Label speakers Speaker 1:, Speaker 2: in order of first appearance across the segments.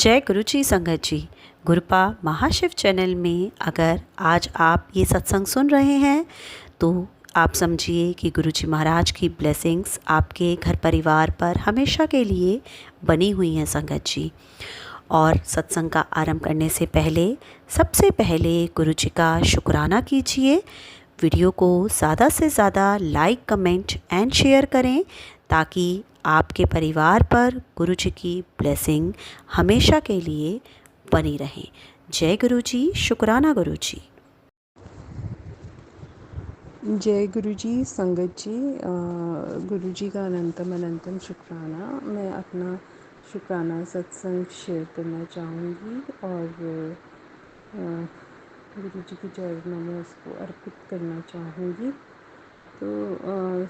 Speaker 1: जय गुरु जी संगत जी। गुरुपा महाशिव चैनल में अगर आज आप ये सत्संग सुन रहे हैं तो आप समझिए कि गुरु जी महाराज की ब्लेसिंग्स आपके घर परिवार पर हमेशा के लिए बनी हुई हैं संगत जी। और सत्संग का आरंभ करने से पहले सबसे पहले गुरु जी का शुक्राना कीजिए। वीडियो को ज़्यादा से ज़्यादा लाइक, कमेंट एंड शेयर करें ताकि आपके परिवार पर गुरु जी की ब्लेसिंग हमेशा के लिए बनी रहे। जय गुरु जी। शुक्राना गुरु जी।
Speaker 2: जय गुरु जी संगत जी। गुरु जी का अनंतम अनंतम शुक्राना। मैं अपना शुक्राना सत्संग शेयर करना चाहूँगी और गुरु जी के चरणों में उसको अर्पित करना चाहूँगी। तो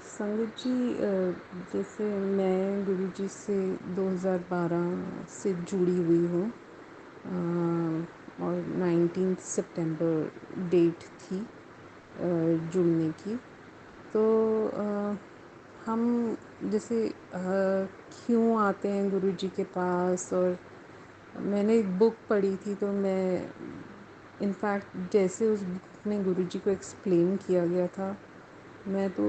Speaker 2: संगत जी, जैसे मैं गुरु जी से 2012 से जुड़ी हुई हूँ और 19 सितंबर डेट थी जुड़ने की। तो हम जैसे क्यों आते हैं गुरु जी के पास, और मैंने एक बुक पढ़ी थी तो मैं इनफैक्ट जैसे उस बुक में गुरु जी को एक्सप्लेन किया गया था, मैं तो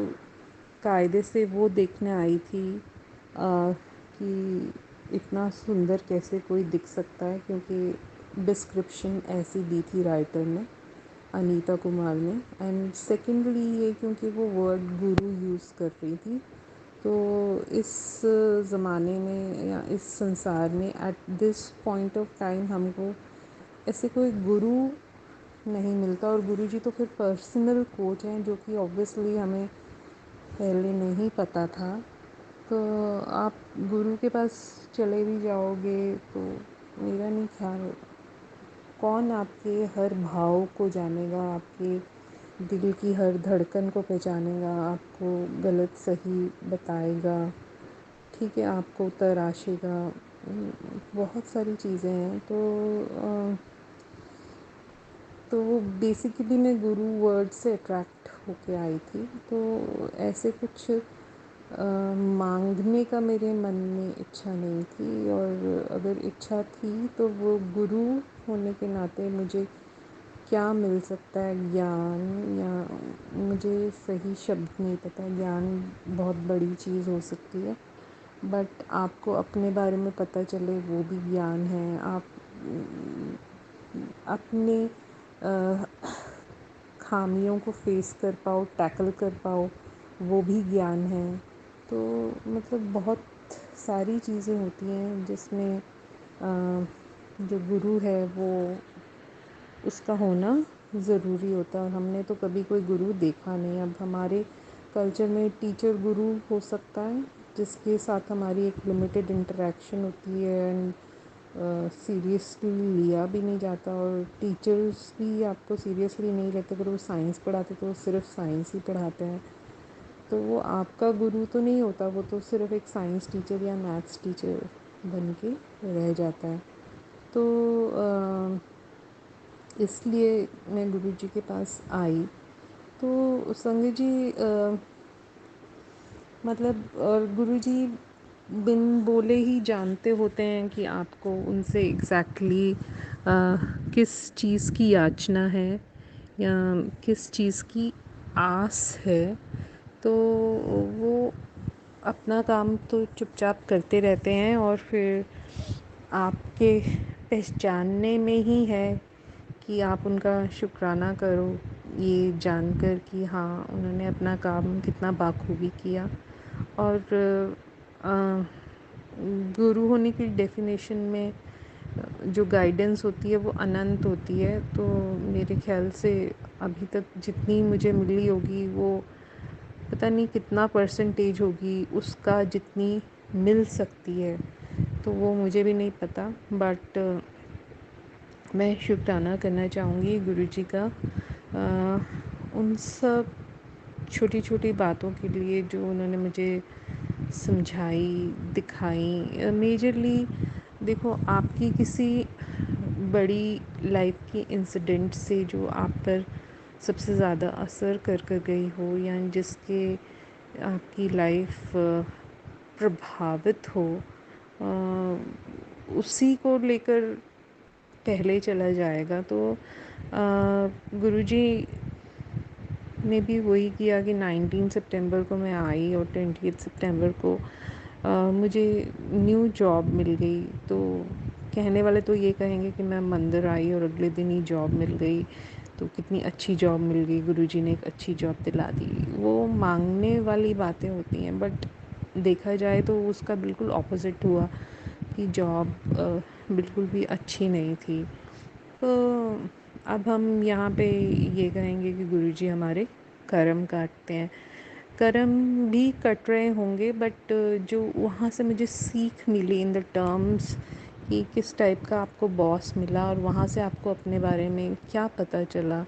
Speaker 2: कायदे से वो देखने आई थी कि इतना सुंदर कैसे कोई दिख सकता है, क्योंकि डिस्क्रिप्शन ऐसी दी थी राइटर ने, अनीता कुमार ने। एंड सेकेंडली ये क्योंकि वो वर्ड गुरु यूज़ कर रही थी, तो इस ज़माने में या इस संसार में at this point of time हमको ऐसे कोई गुरु नहीं मिलता। और गुरु जी तो फिर पर्सनल कोच हैं, जो कि ऑब्वियसली हमें पहले नहीं पता था। तो आप गुरु के पास चले भी जाओगे तो मेरा नहीं ख्याल कौन आपके हर भाव को जानेगा, आपके दिल की हर धड़कन को पहचानेगा, आपको गलत सही बताएगा, ठीक है, आपको तराशेगा। बहुत सारी चीज़ें हैं। तो वो बेसिकली मैं गुरु वर्ड से अट्रैक्ट होके आई थी। तो ऐसे कुछ मांगने का मेरे मन में इच्छा नहीं थी, और अगर इच्छा थी तो वो गुरु होने के नाते मुझे क्या मिल सकता है, ज्ञान, या मुझे सही शब्द नहीं पता। ज्ञान बहुत बड़ी चीज़ हो सकती है, बट आपको अपने बारे में पता चले वो भी ज्ञान है। आप अपने खामियों को फेस कर पाओ, टैकल कर पाओ, वो भी ज्ञान है। तो मतलब बहुत सारी चीज़ें होती हैं जिसमें जो गुरु है वो उसका होना ज़रूरी होता है। और हमने तो कभी कोई गुरु देखा नहीं। अब हमारे कल्चर में टीचर गुरु हो सकता है, जिसके साथ हमारी एक लिमिटेड इंटरेक्शन होती है एंड सीरियसली लिया भी नहीं जाता। और टीचर्स भी आपको सीरियसली नहीं लेते। अगर वो साइंस पढ़ाते तो वो सिर्फ साइंस ही पढ़ाते हैं, तो वो आपका गुरु तो नहीं होता, वो तो सिर्फ एक साइंस टीचर या मैथ्स टीचर बन के रह जाता है। तो इसलिए मैं गुरु जी के पास आई। तो संगत जी मतलब और गुरु जी बिन बोले ही जानते होते हैं कि आपको उनसे एग्जैक्टली किस चीज़ की याचना है या किस चीज़ की आस है। तो वो अपना काम तो चुपचाप करते रहते हैं, और फिर आपके पहचानने में ही है कि आप उनका शुक्राना करो, ये जानकर कि हाँ, उन्होंने अपना काम कितना बाखूबी किया। और गुरु होने की डेफिनेशन में जो गाइडेंस होती है वो अनंत होती है। तो मेरे ख्याल से अभी तक जितनी मुझे मिली होगी वो पता नहीं कितना परसेंटेज होगी उसका, जितनी मिल सकती है तो वो मुझे भी नहीं पता। बट मैं शुक्राना करना चाहूँगी गुरु जी का उन सब छोटी छोटी बातों के लिए जो उन्होंने मुझे समझाई, दिखाई। मेजरली देखो, आपकी किसी बड़ी लाइफ की इंसिडेंट से जो आप पर सबसे ज़्यादा असर कर गई हो, या जिसके आपकी लाइफ प्रभावित हो, उसी को लेकर पहले चला जाएगा। तो गुरुजी ने भी वही किया कि 19 सितंबर को मैं आई और 20 सितंबर को मुझे न्यू जॉब मिल गई। तो कहने वाले तो ये कहेंगे कि मैं मंदिर आई और अगले दिन ही जॉब मिल गई, तो कितनी अच्छी जॉब मिल गई, गुरुजी ने एक अच्छी जॉब दिला दी। वो मांगने वाली बातें होती हैं, बट देखा जाए तो उसका बिल्कुल ऑपोजिट हुआ कि जॉब बिल्कुल भी अच्छी नहीं थी। तो अब हम यहाँ पे ये कहेंगे कि गुरुजी हमारे कर्म काटते हैं। कर्म भी कट रहे होंगे, बट जो वहाँ से मुझे सीख मिली इन द टर्म्स कि किस टाइप का आपको बॉस मिला और वहाँ से आपको अपने बारे में क्या पता चला,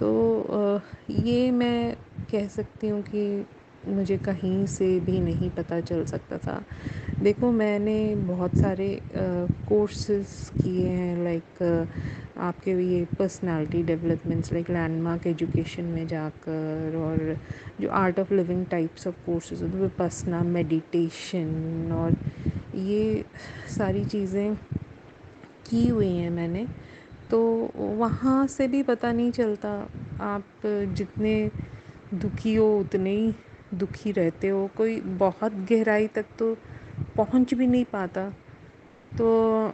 Speaker 2: तो ये मैं कह सकती हूँ कि मुझे कहीं से भी नहीं पता चल सकता था। देखो, मैंने बहुत सारे कोर्सेज़ किए हैं, लाइक आपके ये personality developments, like landmark education में जाकर, और जो art of living types of courses होते हैं, विपस्सना, मेडिटेशन, और ये सारी चीज़ें की हुई हैं मैंने। तो वहाँ से भी पता नहीं चलता, आप जितने दुखी हो उतने ही दुखी रहते हो, कोई बहुत गहराई तक तो पहुँच भी नहीं पाता। तो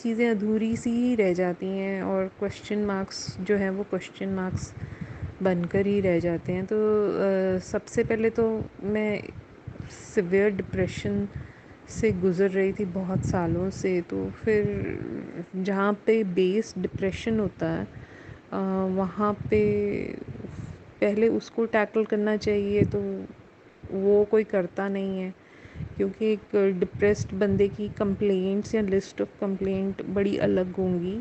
Speaker 2: चीज़ें अधूरी सी ही रह जाती हैं और क्वेश्चन मार्क्स जो है वो क्वेश्चन मार्क्स बनकर ही रह जाते हैं। तो सबसे पहले तो मैं सिवियर डिप्रेशन से गुज़र रही थी बहुत सालों से। तो फिर जहाँ पे बेस डिप्रेशन होता है वहाँ पे पहले उसको टैकल करना चाहिए, तो वो कोई करता नहीं है, क्योंकि एक डिप्रेस्ड बंदे की कंप्लेंट्स या लिस्ट ऑफ कंप्लेंट बड़ी अलग होंगी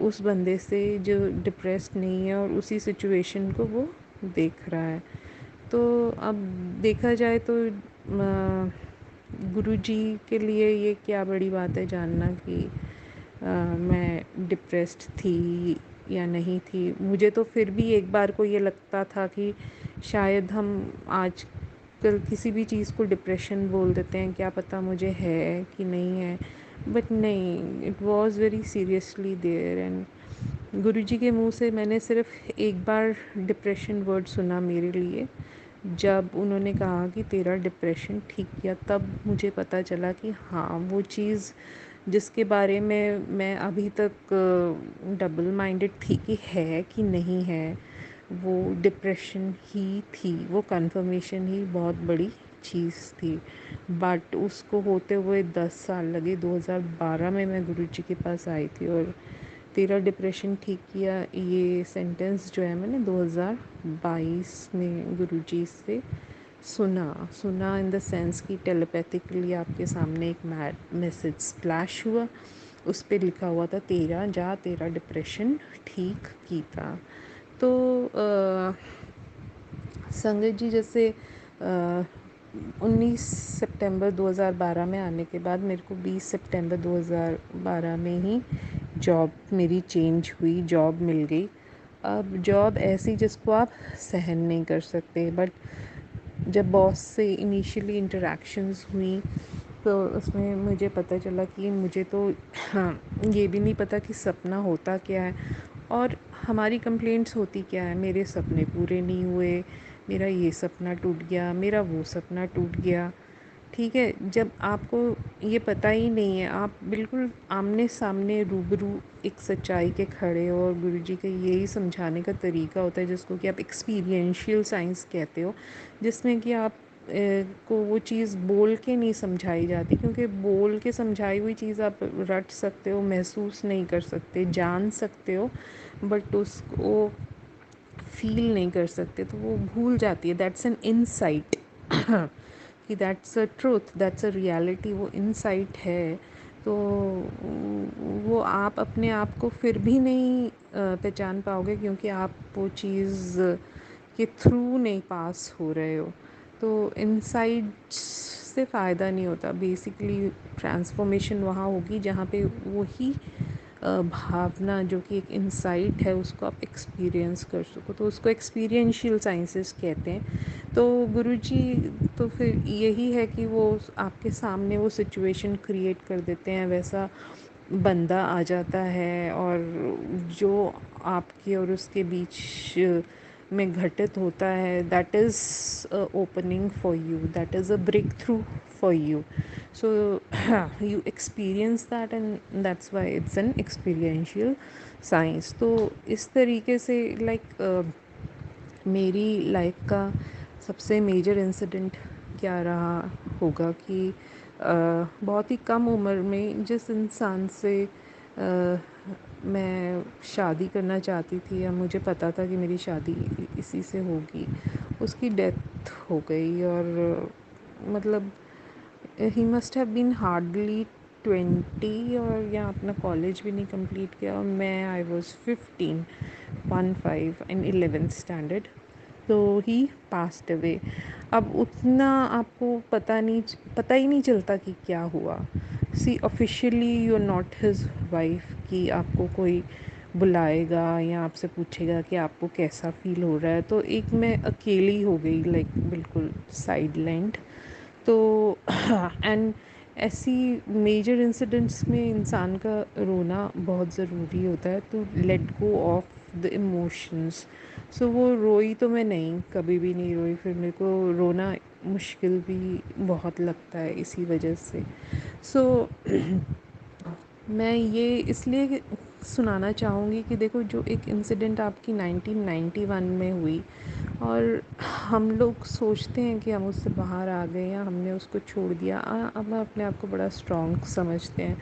Speaker 2: उस बंदे से जो डिप्रेस्ड नहीं है और उसी सिचुएशन को वो देख रहा है। तो अब देखा जाए तो गुरुजी के लिए ये क्या बड़ी बात है जानना कि मैं डिप्रेस्ड थी या नहीं थी। मुझे तो फिर भी एक बार को ये लगता था कि शायद हम आज कल किसी भी चीज़ को डिप्रेशन बोल देते हैं, क्या पता मुझे है कि नहीं है, बट नहीं, it was very seriously there. And Guruji के मुंह से मैंने सिर्फ एक बार डिप्रेशन वर्ड सुना मेरे लिए, जब उन्होंने कहा कि तेरा डिप्रेशन ठीक किया, तब मुझे पता चला कि हाँ, वो चीज़ जिसके बारे में मैं अभी तक डबल माइंडेड थी कि है कि नहीं है, वो डिप्रेशन ही थी। वो कंफर्मेशन ही बहुत बड़ी चीज़ थी, बट उसको होते हुए 10 साल लगे। 2012 में मैं गुरुजी के पास आई थी और तेरा डिप्रेशन ठीक किया, ये सेंटेंस जो है मैंने 2022 में गुरुजी से सुना इन द सेंस कि टेलीपैथिकली आपके सामने एक मैसेज स्प्लैश हुआ, उस पर लिखा हुआ था तेरा डिप्रेशन ठीक कीता। तो संगत जी, जैसे 19 सितंबर 2012 में आने के बाद मेरे को 20 सितंबर 2012 में ही जॉब मेरी चेंज हुई, जॉब मिल गई। अब जॉब ऐसी जिसको आप सहन नहीं कर सकते, बट जब बॉस से इनिशियली इंटरेक्शंस हुई तो उसमें मुझे पता चला कि मुझे तो हाँ, ये भी नहीं पता कि सपना होता क्या है और हमारी कंप्लेंट्स होती क्या है। मेरे सपने पूरे नहीं हुए, मेरा ये सपना टूट गया, मेरा वो सपना टूट गया। ठीक है, जब आपको ये पता ही नहीं है, आप बिल्कुल आमने सामने रूबरू एक सच्चाई के खड़े हो, और गुरुजी का यही समझाने का तरीका होता है जिसको कि आप एक्सपीरियंशियल साइंस कहते हो, जिसमें कि आप को वो चीज़ बोल के नहीं समझाई जाती, क्योंकि बोल के समझाई हुई चीज़ आप रट सकते हो, महसूस नहीं कर सकते, जान सकते हो, बट उसको फील नहीं कर सकते, तो वो भूल जाती है। दैट्स एन इनसाइट कि that's a truth, that's a reality, वो इनसाइट है। तो वो आप अपने आप को फिर भी नहीं पहचान पाओगे, क्योंकि आप वो चीज़ के थ्रू नहीं पास हो रहे हो। तो इनसाइड से फ़ायदा नहीं होता। बेसिकली ट्रांसफॉर्मेशन वहाँ होगी जहाँ पे वही भावना जो कि एक इंसाइट है उसको आप एक्सपीरियंस कर सको, तो उसको एक्सपीरियंशियल साइंसेस कहते हैं। तो गुरुजी तो फिर यही है कि वो आपके सामने वो सिचुएशन क्रिएट कर देते हैं, वैसा बंदा आ जाता है और जो आपके और उसके बीच में घटित होता है, that is opening for you, that is a breakthrough for you. So you experience that and that's why it's an experiential science. तो इस तरीके से मेरी लाइफ का सबसे मेजर इंसिडेंट क्या रहा होगा कि बहुत ही कम उम्र में जिस इंसान से मैं शादी करना चाहती थी या मुझे पता था कि मेरी शादी इसी से होगी, उसकी डेथ हो गई। और मतलब ही मस्ट हैव बीन हार्डली 20 और या अपना कॉलेज भी नहीं कंप्लीट किया, और मैं I was 15, 15 in 11th standard. तो ही पास्ट अवे। अब उतना आपको पता ही नहीं चलता कि क्या हुआ। See officially you are not his wife कि आपको कोई बुलाएगा या आपसे पूछेगा कि आपको कैसा फील हो रहा है, तो एक मैं अकेली हो गई, बिल्कुल साइडलाइंड। तो एंड ऐसी मेजर इंसिडेंट्स में इंसान का रोना बहुत ज़रूरी होता है to let go of the emotions. So वो रोई तो मैं नहीं, कभी भी नहीं रोई। फिर मेरे को रोना मुश्किल भी बहुत लगता है इसी वजह से। सो मैं ये इसलिए सुनाना चाहूँगी कि देखो, जो एक इंसिडेंट आपकी 1991 में हुई और हम लोग सोचते हैं कि हम उससे बाहर आ गए या हमने उसको छोड़ दिया, अब हम अपने आप को बड़ा स्ट्रॉन्ग समझते हैं,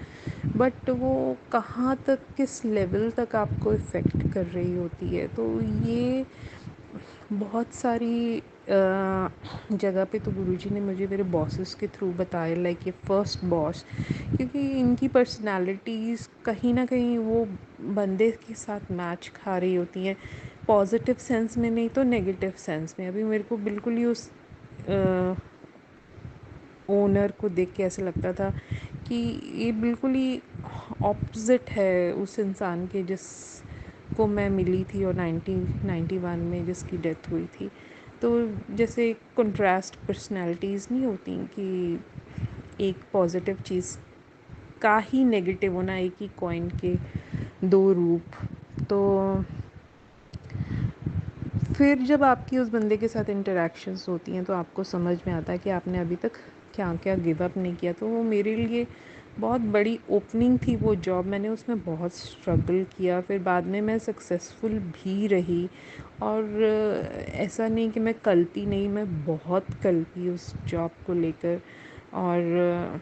Speaker 2: बट वो कहाँ तक, किस लेवल तक आपको इफ़ेक्ट कर रही होती है। तो ये बहुत सारी जगह पे तो गुरुजी ने मुझे मेरे बॉसेस के थ्रू बताया, लाइक ये फर्स्ट बॉस, क्योंकि इनकी पर्सनालिटीज़ कहीं ना कहीं वो बंदे के साथ मैच खा रही होती हैं, पॉजिटिव सेंस में नहीं तो नेगेटिव सेंस में। अभी मेरे को बिल्कुल ही उस ओनर को देख के ऐसा लगता था कि ये बिल्कुल ही ऑपोजिट है उस इंसान के जिसको मैं मिली थी और 1991 में जिसकी डेथ हुई थी। तो जैसे कंट्रास्ट पर्सनालिटीज़ नहीं होती कि एक पॉजिटिव चीज़ का ही नेगेटिव होना, एक ही कॉइन के दो रूप। तो फिर जब आपकी उस बंदे के साथ इंटरेक्शंस होती हैं तो आपको समझ में आता है कि आपने अभी तक क्या क्या गिव अप नहीं किया। तो वो मेरे लिए बहुत बड़ी ओपनिंग थी वो जॉब, मैंने उसमें बहुत स्ट्रगल किया, फिर बाद में मैं सक्सेसफुल भी रही। और ऐसा नहीं कि मैं कल्पी नहीं, मैं बहुत कल्पी उस जॉब को लेकर। और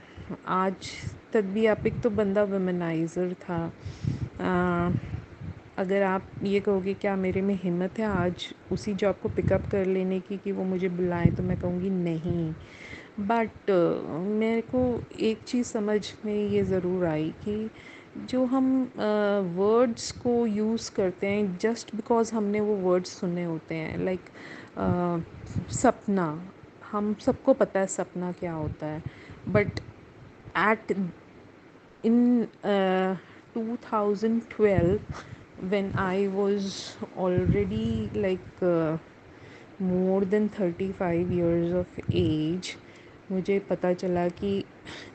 Speaker 2: आज तक भी आप, एक तो बंदा वुमेनाइज़र था, अगर आप ये कहोगे क्या मेरे में हिम्मत है आज उसी जॉब को पिकअप कर लेने की कि वो मुझे बुलाएं, तो मैं कहूँगी नहीं। बट मेरे को एक चीज़ समझ में ये ज़रूर आई कि जो हम वर्ड्स को यूज़ करते हैं जस्ट बिकॉज़ हमने वो वर्ड्स सुने होते हैं, लाइक सपना, हम सबको पता है सपना क्या होता है, but at in 2012 when I was already more than 35 years of age, मुझे पता चला कि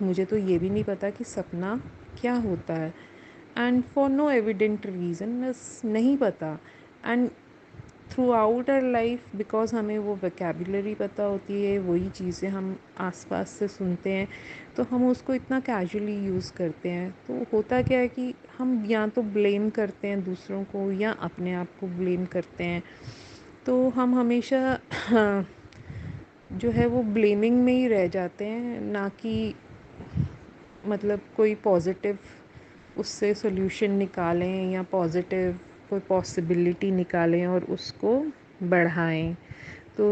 Speaker 2: मुझे तो ये भी नहीं पता कि सपना क्या होता है। And for no evident reason, बस नहीं पता। And throughout our life, because हमें वो वोकेबुलरी पता होती है, वही चीज़ें हम आसपास से सुनते हैं, तो हम उसको इतना कैजुअली यूज़ करते हैं। तो होता क्या है कि हम या तो ब्लेम करते हैं दूसरों को या अपने आप को ब्लेम करते हैं। तो हम हमेशा जो है वो ब्लेमिंग में ही रह जाते हैं, ना कि मतलब कोई पॉजिटिव उससे सोल्यूशन निकालें या पॉजिटिव कोई पॉसिबिलिटी निकालें और उसको बढ़ाएं। तो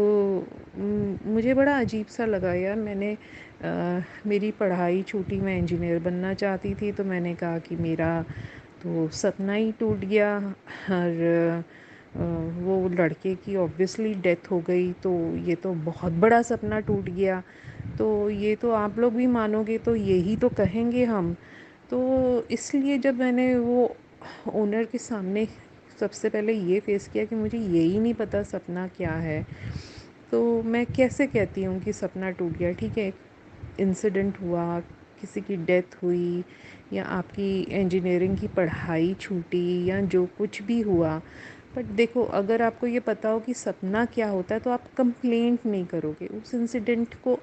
Speaker 2: मुझे बड़ा अजीब सा लगा यार, मेरी पढ़ाई छूटी, मैं इंजीनियर बनना चाहती थी, तो मैंने कहा कि मेरा तो सपना ही टूट गया। और वो लड़के की ऑब्वियसली डेथ हो गई, तो ये तो बहुत बड़ा सपना टूट गया। तो ये तो आप लोग भी मानोगे, तो यही तो कहेंगे हम। तो इसलिए जब मैंने वो ओनर के सामने सबसे पहले ये फ़ेस किया कि मुझे यही नहीं पता सपना क्या है, तो मैं कैसे कहती हूँ कि सपना टूट गया। ठीक है, इंसिडेंट हुआ, किसी की डेथ हुई या आपकी इंजीनियरिंग की पढ़ाई छूटी या जो कुछ भी हुआ, बट देखो अगर आपको ये पता हो कि सपना क्या होता है तो आप कंप्लेंट नहीं करोगे उस इंसिडेंट को।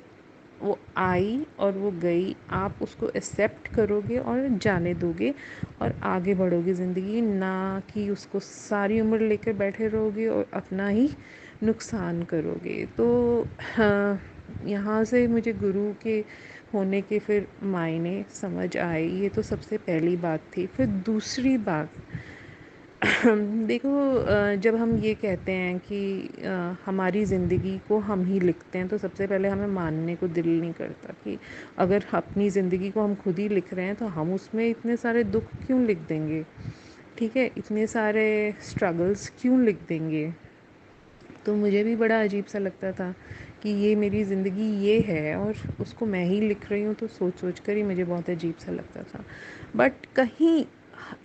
Speaker 2: वो आई और वो गई, आप उसको एक्सेप्ट करोगे और जाने दोगे और आगे बढ़ोगे ज़िंदगी, ना कि उसको सारी उम्र लेकर बैठे रहोगे और अपना ही नुकसान करोगे। तो हाँ, यहाँ से मुझे गुरु के होने के फिर मायने समझ आए। ये तो सबसे पहली बात थी। फिर दूसरी बात, देखो जब हम ये कहते हैं कि हमारी ज़िंदगी को हम ही लिखते हैं, तो सबसे पहले हमें मानने को दिल नहीं करता कि अगर अपनी ज़िंदगी को हम खुद ही लिख रहे हैं तो हम उसमें इतने सारे दुख क्यों लिख देंगे। ठीक है, इतने सारे स्ट्रगल्स क्यों लिख देंगे। तो मुझे भी बड़ा अजीब सा लगता था कि ये मेरी ज़िंदगी ये है और उसको मैं ही लिख रही हूँ, तो सोच सोच कर ही मुझे बहुत अजीब सा लगता था। बट कहीं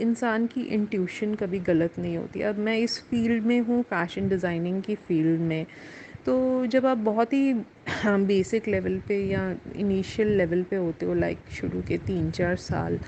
Speaker 2: इंसान की इंट्यूशन कभी गलत नहीं होती। अब मैं इस फील्ड में हूँ, फैशन डिज़ाइनिंग की फील्ड में, तो जब आप बहुत ही बेसिक लेवल पे या इनिशियल लेवल पे होते हो, लाइक शुरू के 3-4 साल,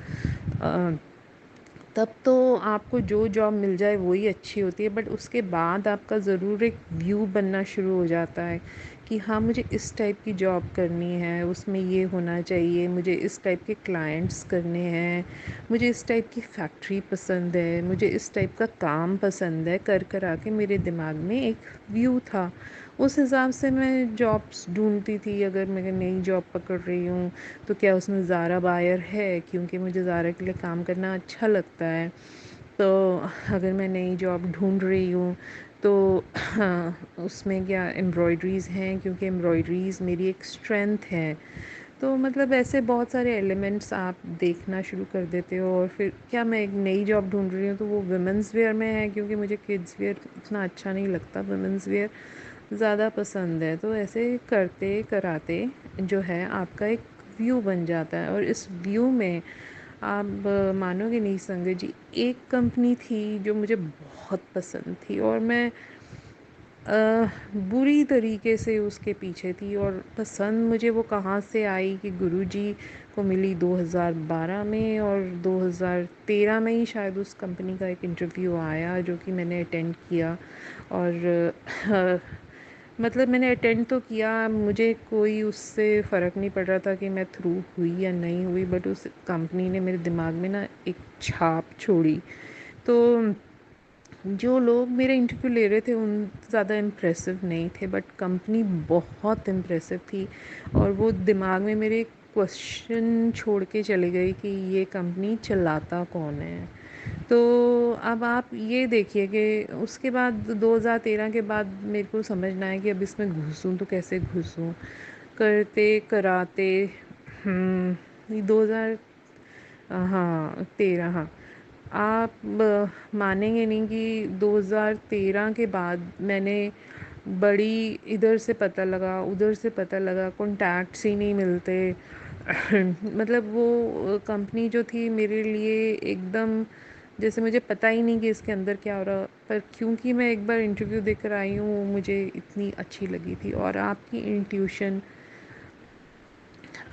Speaker 2: तब तो आपको जो जॉब मिल जाए वही अच्छी होती है। बट उसके बाद आपका ज़रूर एक व्यू बनना शुरू हो जाता है कि हाँ, मुझे इस टाइप की जॉब करनी है, उसमें ये होना चाहिए, मुझे इस टाइप के क्लाइंट्स करने हैं, मुझे इस टाइप की फैक्ट्री पसंद है, मुझे इस टाइप का काम पसंद है। कर कर आके मेरे दिमाग में एक व्यू था, उस हिसाब से मैं जॉब्स ढूंढती थी। अगर मैं नई जॉब पकड़ रही हूँ तो क्या उसमें ज़ारा बायर है, क्योंकि मुझे ज़ारा के लिए काम करना अच्छा लगता है। तो अगर मैं नई जॉब ढूंढ रही हूँ तो हाँ, उसमें क्या एम्ब्रॉयडरीज़ हैं, क्योंकि एम्ब्रॉयडरीज़ मेरी एक स्ट्रेंथ है। तो मतलब ऐसे बहुत सारे एलिमेंट्स आप देखना शुरू कर देते हो। और फिर क्या मैं एक नई जॉब ढूंढ रही हूँ तो वो वुमेंस वेयर में है, क्योंकि मुझे किड्स वेयर इतना अच्छा नहीं लगता, वुमेंस वेयर ज़्यादा पसंद है। तो ऐसे करते कराते जो है आपका एक व्यू बन जाता है। और इस व्यू में आप मानोगे नहीं संगत जी, एक कंपनी थी जो मुझे बहुत पसंद थी और मैं बुरी तरीके से उसके पीछे थी। और पसंद मुझे वो कहाँ से आई कि गुरुजी को मिली 2012 में, और 2013 में ही शायद उस कंपनी का एक इंटरव्यू आया जो कि मैंने अटेंड किया। और मतलब मैंने अटेंड तो किया, मुझे कोई उससे फ़र्क नहीं पड़ रहा था कि मैं थ्रू हुई या नहीं हुई, बट उस कंपनी ने मेरे दिमाग में ना एक छाप छोड़ी। तो जो लोग मेरे इंटरव्यू ले रहे थे उन ज़्यादा इम्प्रेसिव नहीं थे, बट कंपनी बहुत इम्प्रेसिव थी। और वो दिमाग में मेरे क्वेश्चन छोड़ के चले गई कि ये कंपनी चलाता कौन है। तो अब आप ये देखिए कि उसके बाद 2013 के बाद मेरे को समझना है कि अब इसमें घुसूँ तो कैसे घुसूँ। करते कराते 2000, हाँ 13, हाँ, आप मानेंगे नहीं कि 2013 के बाद मैंने बड़ी इधर से पता लगा उधर से पता लगा, कॉन्टैक्ट्स ही नहीं मिलते। मतलब वो कंपनी जो थी मेरे लिए एकदम जैसे मुझे पता ही नहीं कि इसके अंदर क्या हो रहा, पर क्योंकि मैं एक बार इंटरव्यू देकर आई हूँ वो मुझे इतनी अच्छी लगी थी। और आपकी इंट्यूशन,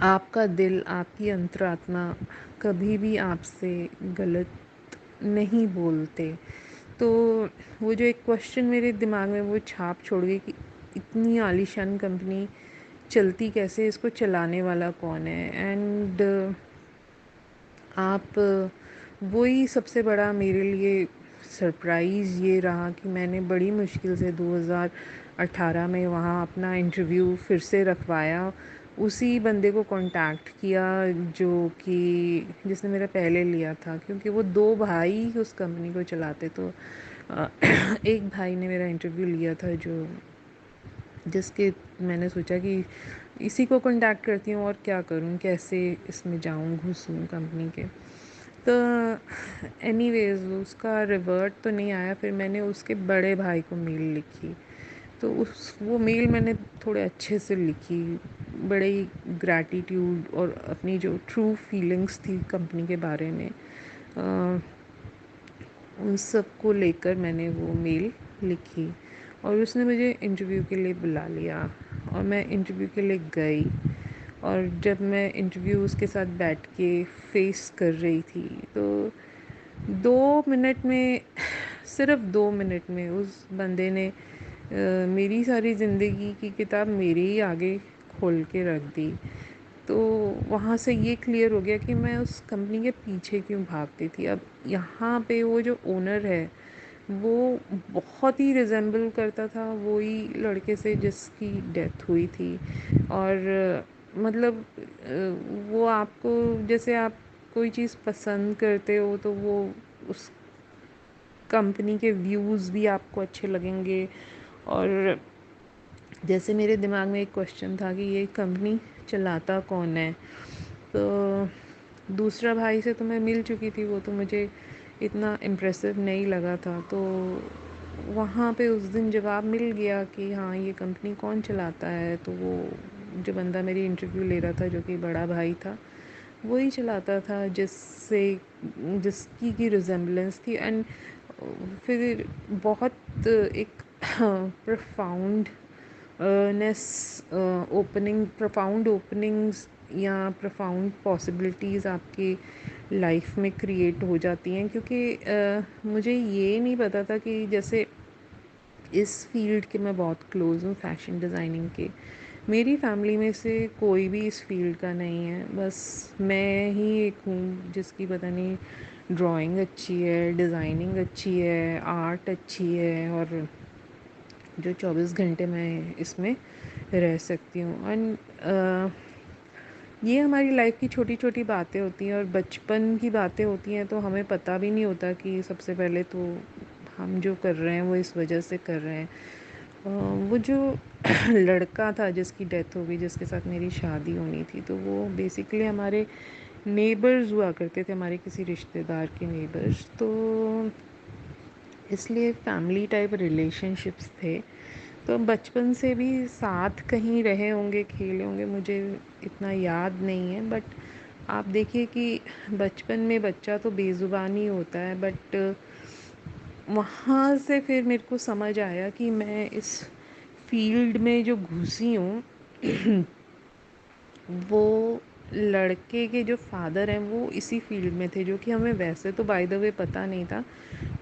Speaker 2: आपका दिल, आपकी अंतरात्मा कभी भी आपसे गलत नहीं बोलते। तो वो जो एक क्वेश्चन मेरे दिमाग में वो छाप छोड़ गई कि इतनी आलीशान कंपनी चलती कैसे, इसको चलाने वाला कौन है। एंड आप वही सबसे बड़ा मेरे लिए सरप्राइज़ ये रहा कि मैंने बड़ी मुश्किल से 2018 में वहाँ अपना इंटरव्यू फिर से रखवाया। उसी बंदे को कांटेक्ट किया जो कि जिसने मेरा पहले लिया था, क्योंकि वो दो भाई उस कंपनी को चलाते। तो एक भाई ने मेरा इंटरव्यू लिया था जो जिसके मैंने सोचा कि इसी को कांटेक्ट करती हूँ और क्या करूँ, कैसे इसमें जाऊँ घुसूँ कंपनी के। तो एनीवेज़ उसका रिवर्ट तो नहीं आया। फिर मैंने उसके बड़े भाई को मेल लिखी, तो उस वो मेल मैंने थोड़े अच्छे से लिखी, बड़े ही ग्रैटिट्यूड और अपनी जो ट्रू फीलिंग्स थी कंपनी के बारे में, उन सब को लेकर मैंने वो मेल लिखी और उसने मुझे इंटरव्यू के लिए बुला लिया और मैं इंटरव्यू के लिए गई। और जब मैं इंटरव्यू उसके साथ बैठ के फेस कर रही थी तो 2 मिनट में, सिर्फ 2 मिनट में उस बंदे ने मेरी सारी ज़िंदगी की किताब मेरे ही आगे खोल के रख दी। तो वहाँ से ये क्लियर हो गया कि मैं उस कंपनी के पीछे क्यों भागती थी। अब यहाँ पे वो जो ओनर है वो बहुत ही रिजेंबल करता था वही लड़के से जिसकी डेथ हुई थी। और मतलब वो आपको, जैसे आप कोई चीज़ पसंद करते हो तो वो उस कंपनी के व्यूज़ भी आपको अच्छे लगेंगे। और जैसे मेरे दिमाग में एक क्वेश्चन था कि ये कंपनी चलाता कौन है, तो दूसरा भाई से तो मैं मिल चुकी थी, वो तो मुझे इतना इम्प्रेसिव नहीं लगा था। तो वहाँ पे उस दिन जवाब मिल गया कि हाँ ये कंपनी कौन चलाता है। तो वो जो बंदा मेरी इंटरव्यू ले रहा था जो कि बड़ा भाई था, वही चलाता था जिसकी की रिजेम्बलेंस थी। एंड फिर बहुत एक प्रोफाउंड नेस प्रोफाउंड ओपनिंग्स या प्रोफाउंड पॉसिबिलिटीज़ आपके लाइफ में क्रिएट हो जाती हैं। क्योंकि मुझे ये नहीं पता था कि जैसे इस फील्ड के मैं बहुत क्लोज़ हूँ, फ़ैशन डिज़ाइनिंग के। मेरी फैमिली में से कोई भी इस फील्ड का नहीं है, बस मैं ही एक हूँ जिसकी पता नहीं ड्राइंग अच्छी है, डिज़ाइनिंग अच्छी है, आर्ट अच्छी है और जो 24 घंटे मैं इसमें रह सकती हूँ। एंड ये हमारी लाइफ की छोटी छोटी बातें होती हैं और बचपन की बातें होती हैं, तो हमें पता भी नहीं होता कि सबसे पहले तो हम जो कर रहे हैं वो इस वजह से कर रहे हैं। वो जो लड़का था जिसकी डेथ हो गई, जिसके साथ मेरी शादी होनी थी, तो वो बेसिकली हमारे नेबर्स हुआ करते थे, हमारे किसी रिश्तेदार के नेबर्स। तो इसलिए फैमिली टाइप रिलेशनशिप्स थे। तो बचपन से भी साथ कहीं रहे होंगे, खेले होंगे, मुझे इतना याद नहीं है। बट आप देखिए कि बचपन में बच्चा तो बेज़ुबान ही होता है। बट वहाँ से फिर मेरे को समझ आया कि मैं इस फील्ड में जो घुसी हूँ वो लड़के के जो फादर हैं वो इसी फील्ड में थे, जो कि हमें वैसे तो बाय द वे पता नहीं था।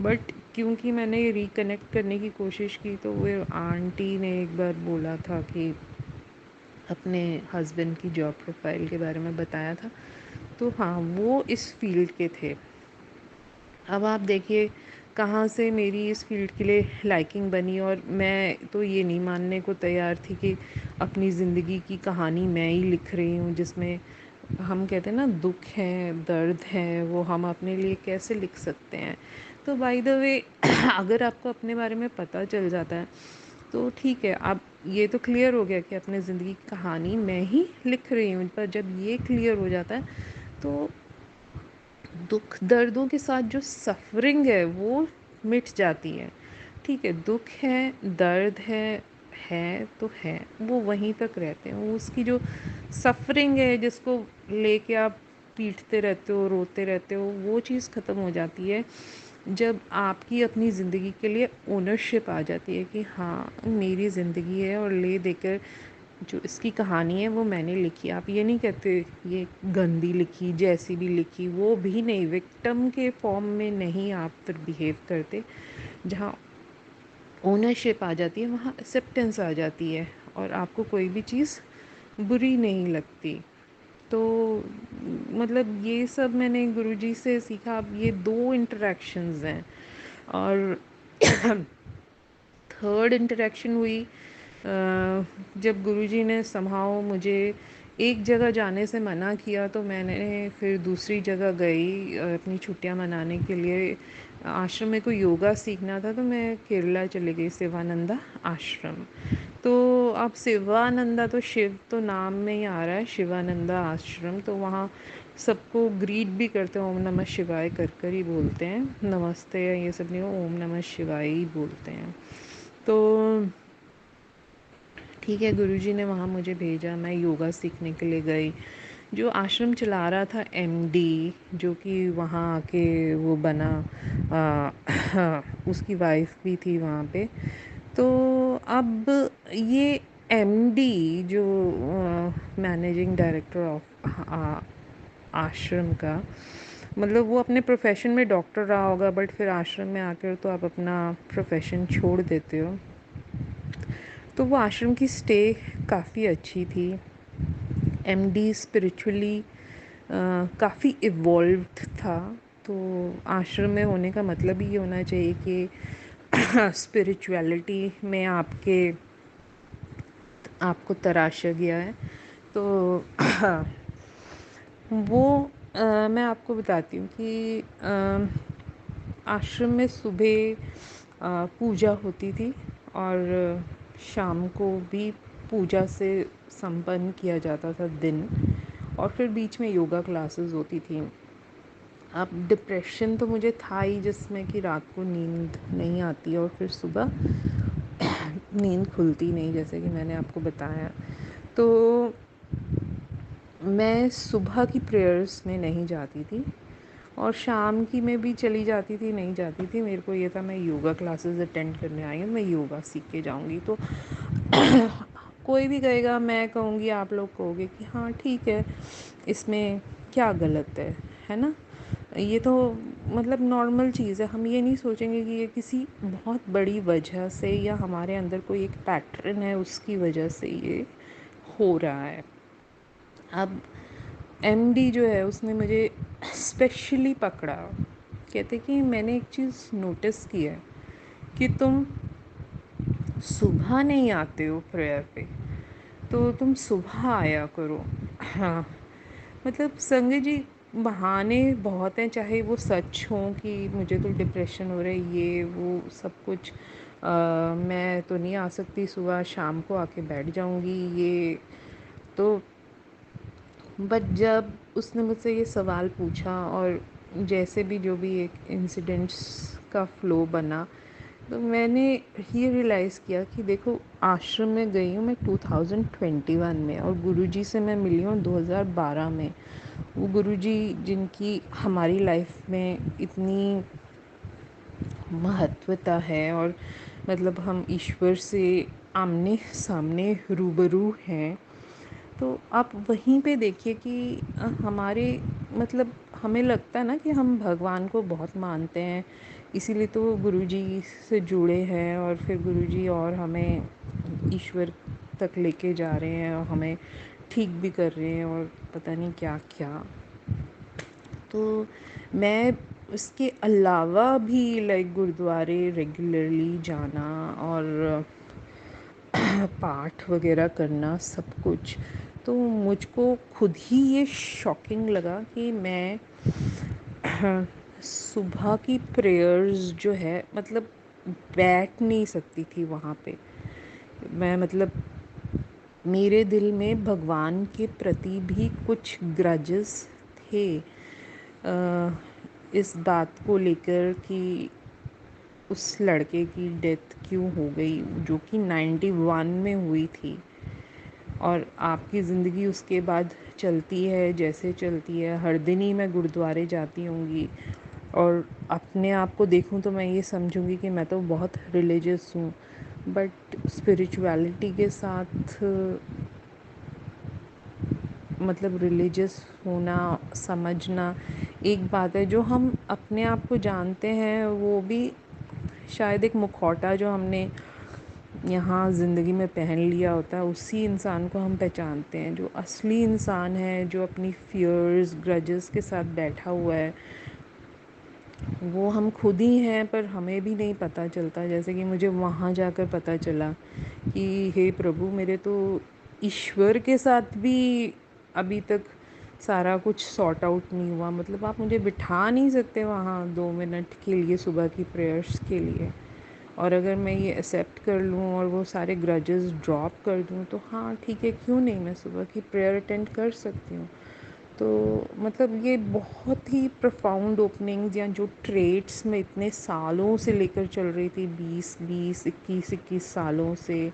Speaker 2: बट क्योंकि मैंने रिकनेक्ट करने की कोशिश की तो वो आंटी ने एक बार बोला था कि अपने हस्बैंड की जॉब प्रोफाइल के बारे में बताया था। तो हाँ, वो इस फील्ड के थे। अब आप देखिए कहाँ से मेरी इस फील्ड के लिए लाइकिंग बनी। और मैं तो ये नहीं मानने को तैयार थी कि अपनी ज़िंदगी की कहानी मैं ही लिख रही हूँ, जिसमें हम कहते हैं ना दुख है, दर्द है, वो हम अपने लिए कैसे लिख सकते हैं। तो बाय द वे अगर आपको अपने बारे में पता चल जाता है तो ठीक है, आप ये तो क्लियर हो गया कि अपनी ज़िंदगी की कहानी मैं ही लिख रही हूँ। पर जब ये क्लियर हो जाता है तो दुख दर्दों के साथ जो सफरिंग है वो मिट जाती है। ठीक है, दुख है, दर्द है तो है, वो वहीं तक रहते हैं। वो उसकी जो सफरिंग है जिसको लेके आप पीटते रहते हो, रोते रहते हो, वो चीज़ ख़त्म हो जाती है जब आपकी अपनी ज़िंदगी के लिए ओनरशिप आ जाती है कि हाँ मेरी ज़िंदगी है और ले देकर जो इसकी कहानी है वो मैंने लिखी। आप ये नहीं कहते ये गंदी लिखी, जैसी भी लिखी, वो भी नहीं, विक्टिम के फॉर्म में नहीं आप फिर बिहेव करते। जहाँ ओनरशिप आ जाती है वहाँ एक्सेप्टेंस आ जाती है और आपको कोई भी चीज़ बुरी नहीं लगती। तो मतलब ये सब मैंने गुरुजी से सीखा। अब ये 2 इंटरेक्शंस हैं। और थर्ड इंटरेक्शन हुई जब गुरुजी ने समहाउ मुझे एक जगह जाने से मना किया, तो मैंने फिर दूसरी जगह गई अपनी छुट्टियां मनाने के लिए। आश्रम में कोई योगा सीखना था तो मैं केरला चली गई, शिवानंदा आश्रम। तो अब शिवानंदा तो शिव तो नाम में ही आ रहा है, शिवानंदा आश्रम। तो वहाँ सबको ग्रीट भी करते हैं, ओम नमः शिवाय कर कर ही बोलते हैं, नमस्ते या ये सब नहीं, ओम नमः शिवाय ही बोलते हैं। तो ठीक है, गुरुजी ने वहाँ मुझे भेजा, मैं योगा सीखने के लिए गई। जो आश्रम चला रहा था एमडी, जो कि वहाँ आके वो बना, उसकी वाइफ भी थी वहाँ पे। तो अब ये एमडी जो मैनेजिंग डायरेक्टर ऑफ आश्रम का, मतलब वो अपने प्रोफेशन में डॉक्टर रहा होगा, बट फिर आश्रम में आकर तो आप अपना प्रोफेशन छोड़ देते हो। तो वो आश्रम की स्टे काफ़ी अच्छी थी। एमडी स्पिरिचुअली काफ़ी इवॉल्व्ड था। तो आश्रम में होने का मतलब ही ये होना चाहिए कि स्पिरिचुअलिटी में आपको तराशा गया है। तो वो मैं आपको बताती हूँ कि आश्रम में सुबह पूजा होती थी और शाम को भी पूजा से संपन्न किया जाता था दिन, और फिर बीच में योगा क्लासेस होती थी। अब डिप्रेशन तो मुझे था ही, जिसमें कि रात को नींद नहीं आती और फिर सुबह नींद खुलती नहीं, जैसे कि मैंने आपको बताया। तो मैं सुबह की प्रेयर्स में नहीं जाती थी और शाम की में भी चली जाती थी, नहीं जाती थी। मेरे को ये था मैं योगा क्लासेस अटेंड करने आई हूँ, मैं योगा सीख के जाऊँगी। तो कोई भी कहेगा, मैं कहूँगी, आप लोग कहोगे कि हाँ ठीक है, इसमें क्या गलत है ना? ये तो मतलब नॉर्मल चीज़ है। हम ये नहीं सोचेंगे कि ये किसी बहुत बड़ी वजह से या हमारे अंदर कोई एक पैटर्न है उसकी वजह से ये हो रहा है। अब एमडी जो है उसने मुझे स्पेशली पकड़ा। कहते कि मैंने एक चीज़ नोटिस की है कि तुम सुबह नहीं आते हो प्रेयर पे, तो तुम सुबह आया करो। हाँ, मतलब संजय जी, बहाने बहुत हैं, चाहे वो सच हों कि मुझे तो डिप्रेशन हो रहा है, ये वो सब कुछ, मैं तो नहीं आ सकती सुबह, शाम को आके बैठ जाऊंगी, ये तो। बट जब उसने मुझसे ये सवाल पूछा और जैसे भी जो भी एक इंसिडेंट्स का फ़्लो बना, तो मैंने ये रियलाइज़ किया कि देखो, आश्रम में गई हूँ मैं 2021 में और गुरुजी से मैं मिली हूँ 2012 में। वो गुरुजी जिनकी हमारी लाइफ में इतनी महत्वता है और मतलब हम ईश्वर से आमने सामने रूबरू हैं। तो आप वहीं पे देखिए कि हमारे मतलब हमें लगता है ना कि हम भगवान को बहुत मानते हैं, इसीलिए तो गुरुजी से जुड़े हैं और फिर गुरुजी और हमें ईश्वर तक लेके जा रहे हैं और हमें ठीक भी कर रहे हैं और पता नहीं क्या क्या। तो मैं उसके अलावा भी लाइक गुरुद्वारे रेगुलरली जाना और पाठ वगैरह करना सब कुछ, तो मुझको खुद ही ये शॉकिंग लगा कि मैं सुबह की प्रेयर्स जो है मतलब बैठ नहीं सकती थी वहाँ पे। मैं मतलब मेरे दिल में भगवान के प्रति भी कुछ ग्रजेस थे, इस बात को लेकर कि उस लड़के की डेथ क्यों हो गई जो कि 91 में हुई थी, और आपकी ज़िंदगी उसके बाद चलती है जैसे चलती है। हर दिन ही मैं गुरुद्वारे जाती होंगी और अपने आप को देखूं तो मैं ये समझूंगी कि मैं तो बहुत रिलीजियस हूँ, बट स्पिरिचुअलिटी के साथ मतलब रिलीजियस होना, समझना एक बात है। जो हम अपने आप को जानते हैं वो भी शायद एक मुखौटा जो हमने यहाँ ज़िंदगी में पहन लिया होता है, उसी इंसान को हम पहचानते हैं। जो असली इंसान है, जो अपनी फियर्स ग्रजेस के साथ बैठा हुआ है, वो हम खुद ही हैं, पर हमें भी नहीं पता चलता। जैसे कि मुझे वहाँ जाकर पता चला कि हे प्रभु, मेरे तो ईश्वर के साथ भी अभी तक सारा कुछ सॉर्ट आउट नहीं हुआ। मतलब आप मुझे बिठा नहीं सकते वहाँ 2 मिनट के लिए सुबह की प्रेयर्स के लिए, और अगर मैं ये एक्सेप्ट कर लूँ और वो सारे ग्रजेस ड्रॉप कर दूँ तो हाँ ठीक है, क्यों नहीं, मैं सुबह की प्रेयर अटेंड कर सकती हूँ। तो मतलब ये बहुत ही प्रोफाउंड ओपनिंग्स, या जो ट्रेड्स में इतने सालों से लेकर चल रही थी, 20 20 21 21 सालों से,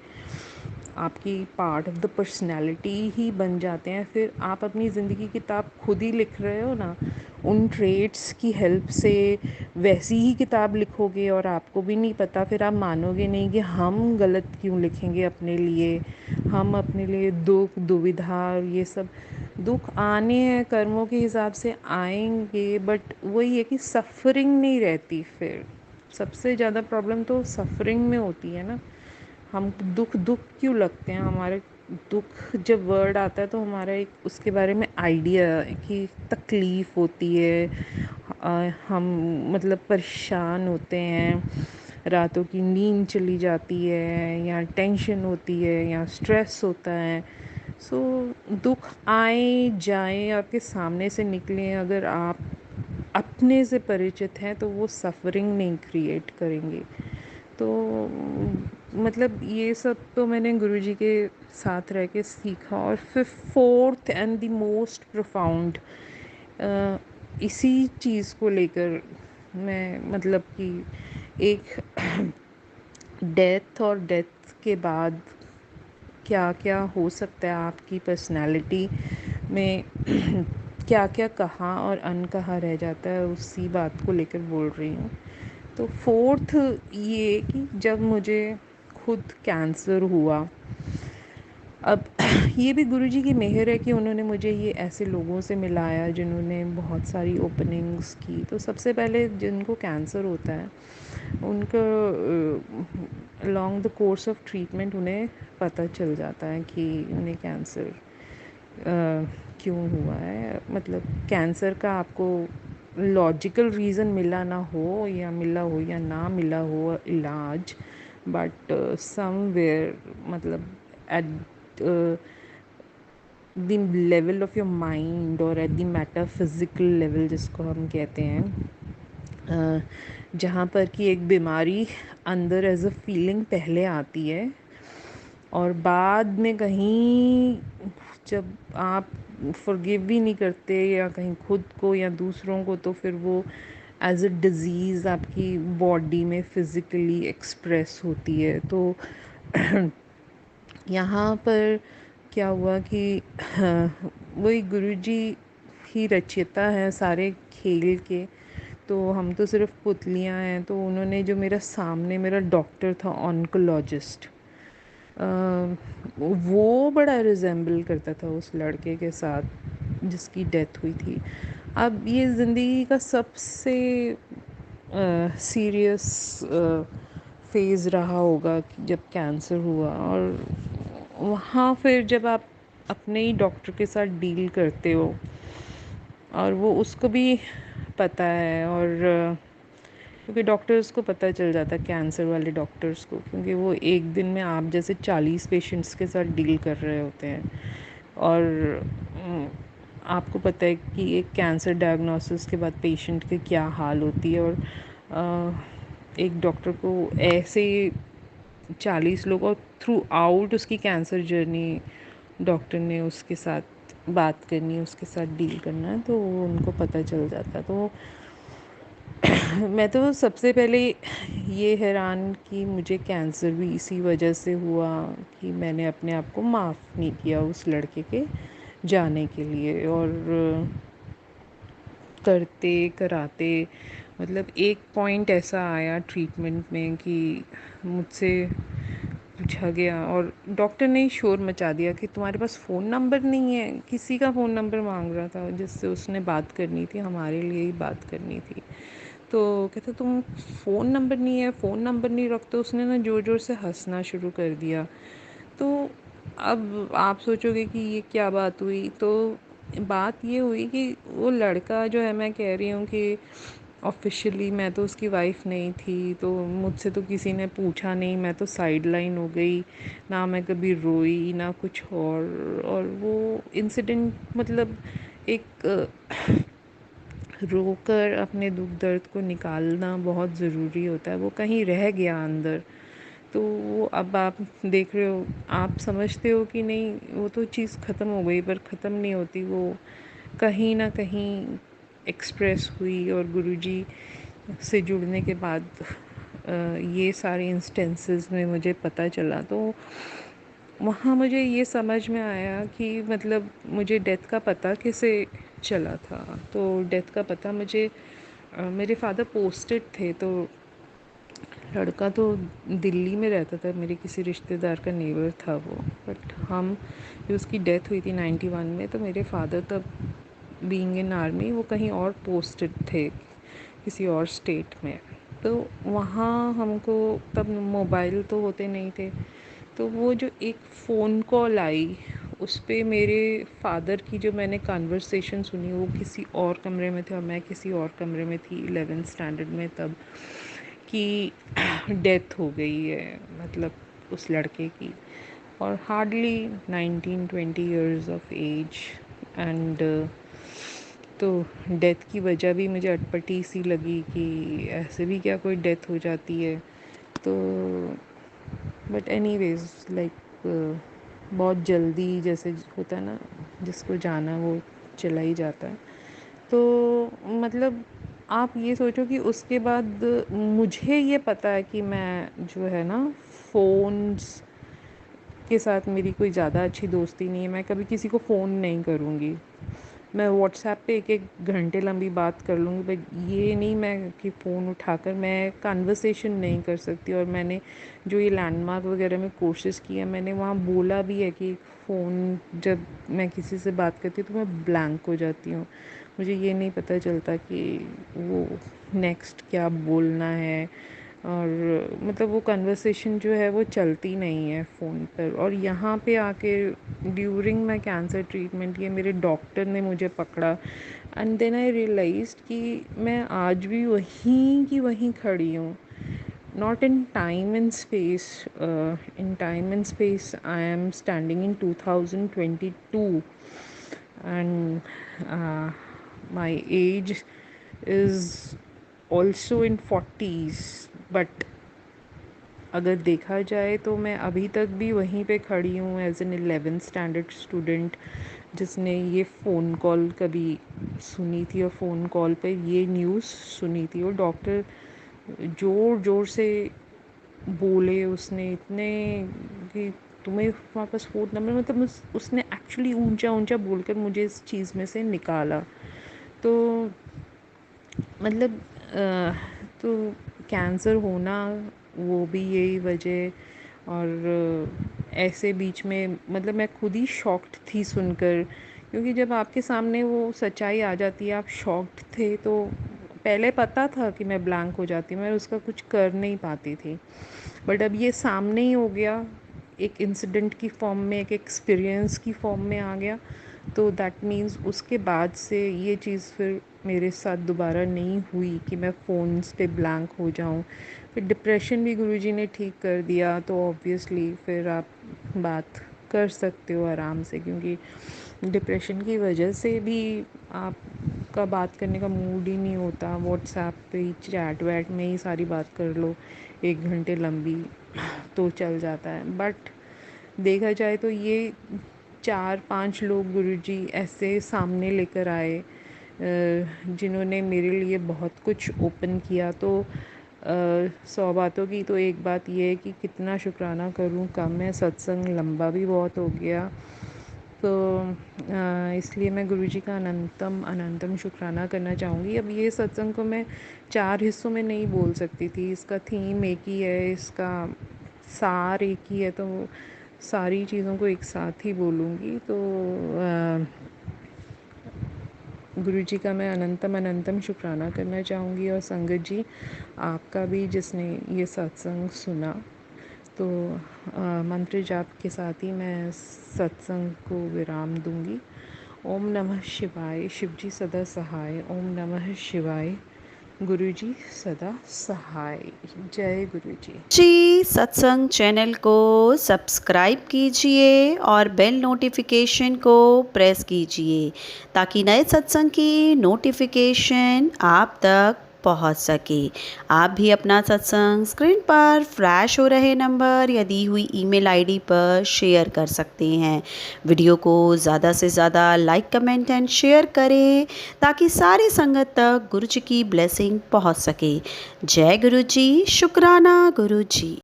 Speaker 2: आपकी पार्ट ऑफ द पर्सनैलिटी ही बन जाते हैं। फिर आप अपनी ज़िंदगी की किताब खुद ही लिख रहे हो ना, उन ट्रेट्स की हेल्प से वैसी ही किताब लिखोगे और आपको भी नहीं पता, फिर आप मानोगे नहीं कि हम गलत क्यों लिखेंगे अपने लिए। हम अपने लिए दुख दुविधा ये सब दुख आने हैं, कर्मों के हिसाब से आएंगे, बट वही है कि सफरिंग नहीं रहती। फिर सबसे ज़्यादा प्रॉब्लम तो सफरिंग में होती है ना। हम दुख दुख क्यों लगते हैं हमारे। दुख जब वर्ड आता है तो हमारा एक उसके बारे में आइडिया कि तकलीफ़ होती है, हम मतलब परेशान होते हैं, रातों की नींद चली जाती है, या टेंशन होती है, या स्ट्रेस होता है। सो दुख आए जाए आपके सामने से निकलें, अगर आप अपने से परिचित हैं तो वो सफरिंग नहीं क्रिएट करेंगे। तो मतलब ये सब तो मैंने गुरुजी के साथ रह के सीखा। और फिर fourth and the most profound इसी चीज़ को लेकर मैं मतलब कि एक डेथ और डेथ के बाद क्या क्या हो सकता है आपकी पर्सनालिटी में क्या क्या कहा और अनकहा रह जाता है, उसी बात को लेकर बोल रही हूँ। तो फोर्थ ये कि जब मुझे खुद कैंसर हुआ, अब ये भी गुरुजी की मेहर है कि उन्होंने मुझे ये ऐसे लोगों से मिलाया जिन्होंने बहुत सारी ओपनिंग्स की। तो सबसे पहले जिनको कैंसर होता है उनको along the course of treatment उन्हें पता चल जाता है कि उन्हें कैंसर क्यों हुआ है। मतलब कैंसर का आपको लॉजिकल रीज़न मिला ना हो या ना मिला हो इलाज, बट समवेयर मतलब at the level of your mind और एट द मेटाफिज़िकल लेवल जिसको हम कहते हैं, जहाँ पर कि एक बीमारी अंदर एज अ फीलिंग पहले आती है और बाद में कहीं जब आप फॉरगिव भी नहीं करते या कहीं खुद को या दूसरों को, तो फिर वो एज अ डिज़ीज़ आपकी बॉडी में फ़िज़िकली एक्सप्रेस होती है। तो यहाँ पर क्या हुआ कि वही गुरुजी ही रचयिता हैं सारे खेल के, तो हम तो सिर्फ पुतलियाँ हैं। तो उन्होंने जो मेरा सामने मेरा डॉक्टर था ऑन्कोलॉजिस्ट, वो बड़ा रिजेंबल करता था उस लड़के के साथ जिसकी डेथ हुई थी। अब ये ज़िंदगी का सबसे सीरियस फेज़ रहा होगा कि जब कैंसर हुआ, और वहाँ फिर जब आप अपने ही डॉक्टर के साथ डील करते हो और वो उसको भी पता है, और क्योंकि डॉक्टर्स को पता चल जाता है कैंसर वाले डॉक्टर्स को, क्योंकि वो एक दिन में आप जैसे 40 पेशेंट्स के साथ डील कर रहे होते हैं। और आपको पता है कि एक कैंसर डायग्नोसिस के बाद पेशेंट की क्या हाल होती है। और एक डॉक्टर को ऐसे 40 लोग और थ्रू आउट उसकी कैंसर जर्नी डॉक्टर ने उसके साथ बात करनी है, उसके साथ डील करना है, तो उनको पता चल जाता है। तो मैं तो सबसे पहले ये हैरान कि मुझे कैंसर भी इसी वजह से हुआ कि मैंने अपने आप को माफ़ नहीं किया उस लड़के के जाने के लिए। और करते कराते मतलब एक पॉइंट ऐसा आया ट्रीटमेंट में कि मुझसे पूछा गया और डॉक्टर ने शोर मचा दिया कि तुम्हारे पास फ़ोन नंबर नहीं है। किसी का फ़ोन नंबर मांग रहा था जिससे उसने बात करनी थी, हमारे लिए ही बात करनी थी। तो कहता तुम फ़ोन नंबर नहीं है, फ़ोन नंबर नहीं रखते। उसने ना ज़ोर ज़ोर से हंसना शुरू कर दिया। तो अब आप सोचोगे कि ये क्या बात हुई। तो बात ये हुई कि वो लड़का जो है, मैं कह रही हूँ कि ऑफिशियली मैं तो उसकी वाइफ़ नहीं थी, तो मुझसे तो किसी ने पूछा नहीं, मैं तो साइड लाइन हो गई ना, मैं कभी रोई ना कुछ और वो इंसिडेंट मतलब एक रोकर अपने दुख दर्द को निकालना बहुत ज़रूरी होता है। वो कहीं रह गया अंदर, तो वो अब आप देख रहे हो, आप समझते हो कि नहीं वो तो चीज़ ख़त्म हो गई, पर ख़त्म नहीं होती, वो कहीं ना कहीं एक्सप्रेस हुई। और गुरुजी से जुड़ने के बाद ये सारे इंस्टेंसेस में मुझे पता चला। तो वहाँ मुझे ये समझ में आया कि मतलब मुझे डेथ का पता कैसे चला था। तो डेथ का पता मुझे मेरे फादर पोस्टेड थे, तो लड़का तो दिल्ली में रहता था, मेरे किसी रिश्तेदार का नेबर था वो। बट हम जो उसकी डेथ हुई थी 91 में, तो मेरे फादर तब बीइंग इन आर्मी वो कहीं और पोस्टेड थे, किसी और स्टेट में। तो वहाँ हमको तब मोबाइल तो होते नहीं थे, तो वो जो एक फ़ोन कॉल आई उस पे मेरे फादर की जो मैंने कन्वर्सेशन सुनी, वो किसी और कमरे में थे और मैं किसी और कमरे में थी 11th स्टैंडर्ड में तब, कि डेथ हो गई है मतलब उस लड़के की, और hardly 19-20 years of age. And तो डेथ की वजह भी मुझे अटपटी सी लगी कि ऐसे भी क्या कोई डेथ हो जाती है। तो बट एनीवेज लाइक बहुत जल्दी जैसे होता है ना, जिसको जाना वो चला ही जाता है। तो मतलब आप ये सोचो कि उसके बाद मुझे ये पता है कि मैं जो है ना फ़ोन्स के साथ मेरी कोई ज़्यादा अच्छी दोस्ती नहीं है। मैं कभी किसी को फ़ोन नहीं करूँगी, मैं व्हाट्सएप पे एक एक घंटे लंबी बात कर लूँगी, बट ये नहीं मैं कि फ़ोन उठाकर मैं कन्वर्सेशन नहीं कर सकती। और मैंने जो ये लैंडमार्क वगैरह में कोशिश की है, मैंने वहाँ बोला भी है कि फ़ोन जब मैं किसी से बात करती हूँ तो मैं ब्लैंक हो जाती हूँ, मुझे ये नहीं पता चलता कि वो नेक्स्ट क्या बोलना है, और मतलब वो कन्वर्सेशन जो है वो चलती नहीं है फ़ोन पर। और यहाँ पे आके ड्यूरिंग माई कैंसर ट्रीटमेंट ये मेरे डॉक्टर ने मुझे पकड़ा, एंड देन आई रियलाइज्ड कि मैं आज भी वहीं की वहीं खड़ी हूँ, not in time and space. In time and space I am standing in 2022, and my age is also in 40s, but अगर देखा जाए तो मैं अभी तक भी वहीं पे खड़ी हूँ as an 11th standard student, जिसने ये फ़ोन कॉल कभी सुनी थी और फ़ोन कॉल पे ये न्यूज़ सुनी थी। और डॉक्टर ज़ोर ज़ोर से बोले उसने इतने कि तुम्हें वापस फ़ोन नंबर, मतलब उसने एक्चुअली ऊंचा ऊंचा बोलकर मुझे इस चीज़ में से निकाला। तो मतलब तो कैंसर होना वो भी यही वजह। और ऐसे बीच में मतलब मैं खुद ही शॉक्ड थी सुनकर, क्योंकि जब आपके सामने वो सच्चाई आ जाती है आप शॉक्ड थे। तो पहले पता था कि मैं ब्लैंक हो जाती, मैं उसका कुछ कर नहीं पाती थी, बट अब ये सामने ही हो गया, एक इंसिडेंट की फॉर्म में, एक एक्सपीरियंस की फॉर्म में आ गया। तो दैट मीन्स उसके बाद से ये चीज़ फिर मेरे साथ दोबारा नहीं हुई कि मैं फ़ोन्स पे ब्लैंक हो जाऊं। फिर डिप्रेशन भी गुरुजी ने ठीक कर दिया, तो ऑब्वियसली फिर आप बात कर सकते हो आराम से, क्योंकि डिप्रेशन की वजह से भी आपका बात करने का मूड ही नहीं होता। व्हाट्सएप पे ही चैट वैट में ही सारी बात कर लो 1 घंटे लंबी तो चल जाता है। बट देखा जाए तो ये 4-5 लोग गुरुजी ऐसे सामने लेकर आए जिन्होंने मेरे लिए बहुत कुछ ओपन किया। तो 100 बातों की तो एक बात ये है कि कितना शुक्राना करूं कम है, सत्संग लंबा भी बहुत हो गया। तो इसलिए मैं गुरुजी का अनंतम अनंतम शुक्राना करना चाहूँगी। अब ये सत्संग को मैं 4 हिस्सों में नहीं बोल सकती थी, इसका थीम एक ही है, इसका सार एक ही है, तो सारी चीज़ों को एक साथ ही बोलूँगी। तो गुरुजी का मैं अनंतम अनंतम शुक्राना करना चाहूँगी, और संगत जी आपका भी जिसने ये सत्संग सुना। तो मंत्र जाप के साथ ही मैं सत्संग को विराम दूंगी। ओम नमः शिवाय, शिवजी सदा सहाय। ओम नमः शिवाय, गुरुजी सदा सहाय। जय गुरुजी।
Speaker 1: जी सत्संग चैनल को सब्सक्राइब कीजिए और बेल नोटिफिकेशन को प्रेस कीजिए ताकि नए सत्संग की नोटिफिकेशन आप तक पहुंच सके। आप भी अपना सत्संग स्क्रीन पर फ्लैश हो रहे नंबर या दी हुई ईमेल आईडी पर शेयर कर सकते हैं। वीडियो को ज़्यादा से ज़्यादा लाइक कमेंट एंड शेयर करें ताकि सारी संगत तक गुरु जी की ब्लेसिंग पहुंच सके। जय गुरु जी, शुक्राना गुरु जी।